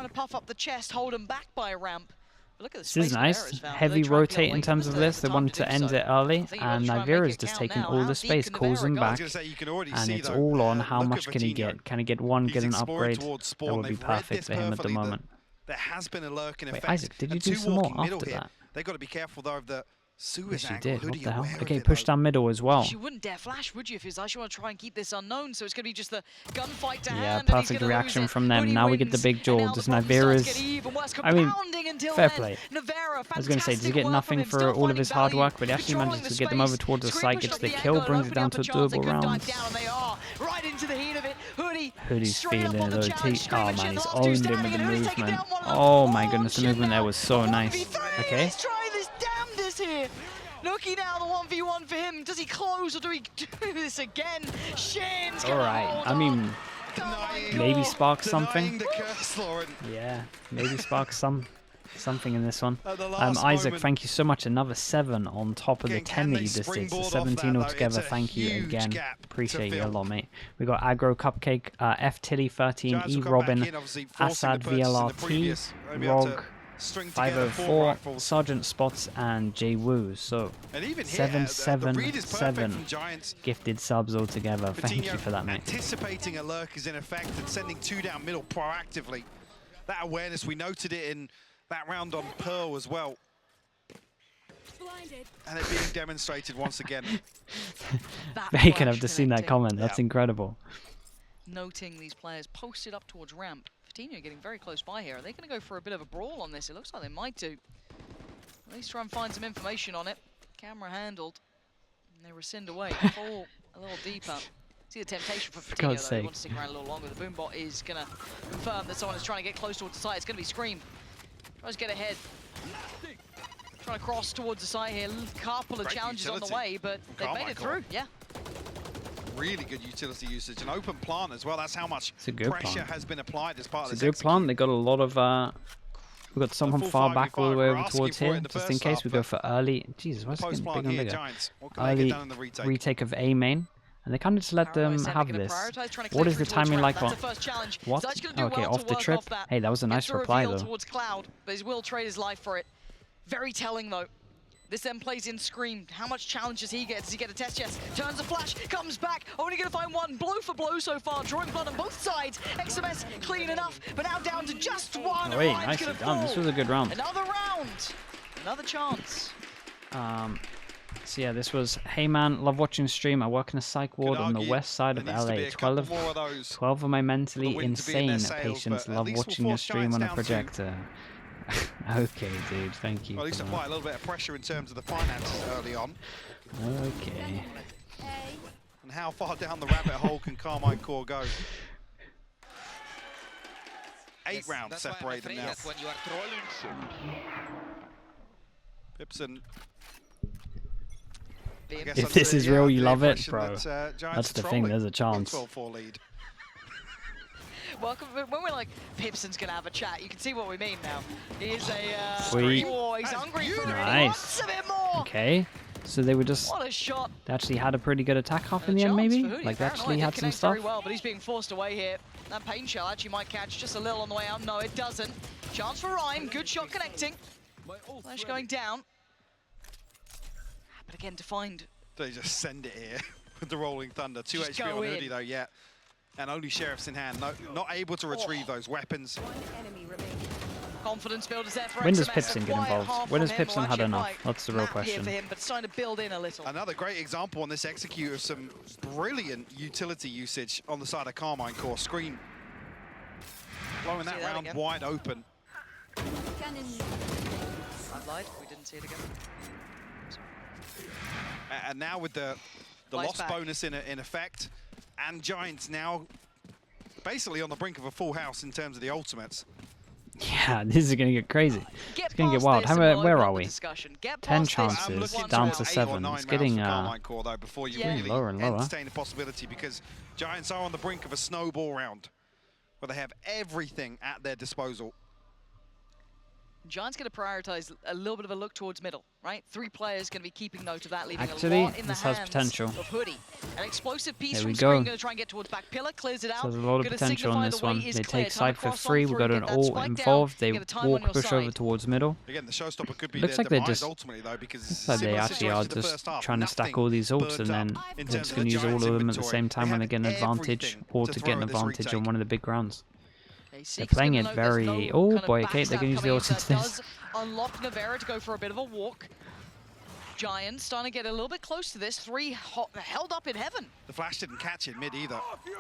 Trying to puff up the chest, hold him back by a ramp. But look at the This is space nice. Nivera's found. Heavy They try and peel rotate away in from terms it. of There's this. the They time wanted to to do end so. it early, I think you and gotta try and make Nivera's it just count taking now. all How the deep space, can calls Nivera him go? I was back, going to say, you can already and see, it's though, all on how look much at can he Vitinho. get. Can he get one, He's get an exploring upgrade? towards That spawn. would be They've read perfect this for him at the perfectly, that moment. There has been a lurk in Wait, effect. Isaac, did you and do two some more walking middle after here. that? They've got to be careful, though, of the Suez Yes, you angle. did. What Hoodie the hell? aware of Okay, it, push though. down middle as well. You wouldn't dare flash, would you, if it's actually want to try and keep this unknown? So it's going to be just the gunfight to Yeah, hand. And he's perfect gonna reaction lose it. from them. Hoodie Now we get the wins, big and jaw. now Does the problem starts to Nivera's... get even worse, I mean, compounding until fair then. play. Nivera, I was going to say, does he get fantastic work nothing from him, for still all of his finding hard value, work? But he actually controlling manages the to get them over space. towards the Scream side, pushed gets up the the kill, angle, brings it opening down up to a chance. They doable could dive rounds. down, and they are right into the heat of it. Hoodie Hoodie's straight up feeling on it the though. challenge. Oh man, Screaming he's shit, the last two owned him with standing, the and Hoodie's taken movement. down one of them. Oh my goodness, the Shit movement there now. was so A nice. 1v3. Okay. He's trying his damnedest here. Looking now, the 1v1 for him. Does he close or do he do this again? Shin's All gonna right. hold I on. mean, Denying- maybe spark denying something. the curse, Lauren. Yeah, maybe spark something in this one. At the last Isaac, moment. thank you so much. Another 7 on top of the Again, 10 can that they you just did. So springboard off 17 that, though? altogether. It's a Thank you huge again. gap to Appreciate you a fill. lot, mate. We got Aggro Cupcake, F Tilly 13, Giants E will come Robin, back in, obviously forcing Assad the purchase in the VLRT, previous. They'll be able to Rog, string together 4 504, rifles. Sergeant Spots, and J Woo. So And even here, 7, the 7, read is perfect 7 from Giants. gifted subs altogether. Thank Coutinho you for that, mate. anticipating a lurk is in effect and sending 2 down middle proactively. That awareness, we noted it in that round on Pearl as well. Blinded. And it being demonstrated once again. That Bacon, flash I've just seen that connecting. comment. That's Yeah. incredible. Noting these players posted up towards ramp. Coutinho getting very close by here. Are they going to go for a bit of a brawl on this? It looks like they might do. At least try and find some information on it. Camera handled. And they rescind away. Fall a little deeper. See the temptation for Coutinho, God's though. They sake. want to stick around a little longer. The boombot is going to confirm that someone is trying to get close towards the site. It's going to be Scream. Tries to get ahead. Trying to cross towards the site here. Couple of Great challenges on the utility way, but from they've made it Carmichael. through. Yeah. Really good utility usage. An open plant as well. That's how much It's a good pressure plant. has been applied as part It's a of good this plan. They got a lot of. We got someone full far back all the 5v5. way We're over asking towards for it here, in the just in first case half, we go but for early. Jesus, what's Post getting plant bigger and here, bigger? Giants. What can they get Early done in the retake? retake of A main, and they kind of just let them Paradise have gonna this. prioritize, trying to What clear is the through towards timing ramp. like on? That's the first challenge. What? Zach's gonna do Okay, well off to the work trip. off that. Hey, that was a nice Gets the reply reveal though. towards Cloud, but he will trade his life for it. Very telling though. This then plays in Scream. How much challenge does he get? Does he get a test chest? Turns a flash, comes back. Only going to find one. Blow for blow so far. Drawing blood on both sides. XMS clean enough, but now down to just one. Oh, wait, Ryan's nicely gonna done. This fall. was a good round. Another round. Another chance. So yeah, this was Hey Man, love watching stream. I work in a psych ward on the argue west side there of needs to be LA. a couple 12 more of those 12 of my mentally wind to be in their insane sails, patients but at love least we'll watching your force stream Giants on a down to- projector. Okay, dude, thank you. Well, at least for apply a little bit of pressure in terms of the finances early on. that. Okay. And how far down the rabbit hole can Carmine Core go? 8 rounds separate them now. When you are trolling, Pipson. I Liam. guess If under this the, is real, you the love it, impression bro. that, Giants That's are the thing, trolling there's a with chance. 12-4 lead. Welcome. When we're like, Pipson's gonna have a chat, you can see what we mean now. He is a. Sweet. Oh, he's That's hungry for it. beautiful. He Nice. wants a bit more. Okay. So they were just What a shot. they actually had a pretty good attack half in And the a end, chance maybe. for Hoodie. Like they Paranoid actually did had some connect stuff. very well, but he's being forced away here. That pain shell actually might catch just a little on the way out. No, it doesn't. Chance for Rhyme. Good shot connecting. Flash going down. But again, to find. They just send it here with the Rolling Thunder. 2 Just HP go on in. Hoodie though, yeah. And only Sheriff's in hand. No, not able to retrieve those weapons. Confidence builders there for When does XMS. Pipson A get quiet involved? half When from does him. Pipson Well, had actually, enough? quite That's the real map here question. for him, but starting to build in a little. Another great example on this execute of some brilliant utility usage on the side of Carmine Core. Screen blowing that See that round again. wide open. I lied. We didn't see it again. And now with the Lights loss back. bonus in effect, and Giants now basically on the brink of a full house in terms of the ultimates. Yeah, this is gonna get crazy. Get It's gonna get past wild. this How and about- we'll where open are up the we? discussion. Get 10 past this chances, I'm looking down for to about 8 or 7. 9 It's getting rounds for Carmine Core though before you Yeah. really lower and lower. entertain a possibility, because Giants are on the brink of a snowball round where they have everything at their disposal. Giants going to prioritize a little bit of a look towards middle, right? 3 players going to be keeping note of that, leaving Actually, a lot in the this has hands potential. of Hoodie. An explosive piece There from we Scream, go. going to try and get towards back pillar, clears it out. So there's a lot of Gonna potential on signify this the way one. is They clear. take Time side to for cross on free. We've through, got an get that ult spike down, involved. They get the time on walk your push over side. towards middle. Again, the showstopper could be Looks their like they're demise just- ultimately, though, because Looks like they similar actually situation are to the just first half, trying to stack nothing all these ults, burnt and then up in they're terms just of going to the use all Giants' of them at the inventory. same time They when they have get an advantage, everything or to to throw get an at this advantage on retake. one of the big rounds. Seek's They're playing gonna it know there's very... no Oh kind of boy, okay, they're backstab going to use the coming ult in, into so that this. does unlock Navera to go for a bit of a walk. Giants starting to get a little bit close to this. 3 held up in heaven. The flash didn't catch it mid either.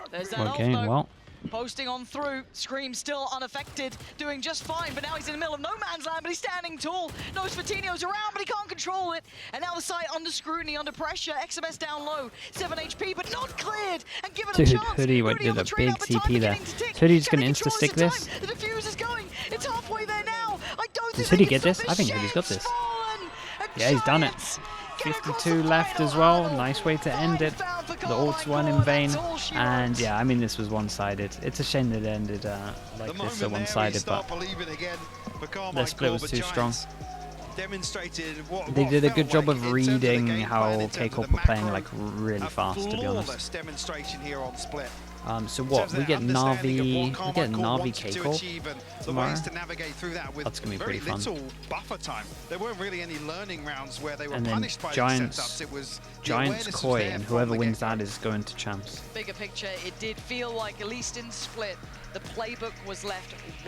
There's that Okay, ult, though. well, Posting on through. Scream still unaffected, doing just fine, but now he's in the middle of no man's land, but he's standing tall. Knows Fatino's around, but he can't control it. And now the site under scrutiny, under pressure. XMS down low, 7 HP, but not cleared. And given Dude, a chance. Hoodie on did the a train big out, but time TP there. beginning to tick. So Hoodie's Can gonna they control insta-stick this this? in time? The diffuse is going. It's halfway there now. I don't Does think Hoodie they get can this? stop I think Hoodie's got Shane's this. fallen. And Yeah, he's done it. Giants get across 52 the left final as well. hurdle. Nice way to end it. 5 for The ults weren't in Carmichael, vain. that's all she And wrote. yeah, I mean, this was one-sided. It's a shame that it ended like The this, so moment there we one-sided, start but believing again for the Carmichael, split was but too strong. Giants demonstrated what They did a felt good job like of in terms of the reading game how plan, in terms of KCorp the were playing macro, like really fast, to be honest. flawless demonstration here on split. So In what? terms of We their get understanding of Navi, what we get Carmichael Navi wanted to KCorp achieve and the tomorrow. ways to navigate through that with That's gonna be very pretty fun. little buffer time. There weren't really any learning rounds where they were And then punished by Giants- these setups. It was the Giants awareness was Koi, there and from whoever the wins get-go. that is going to champs. Bigger picture, it did feel like, at least in split, the playbook was left one.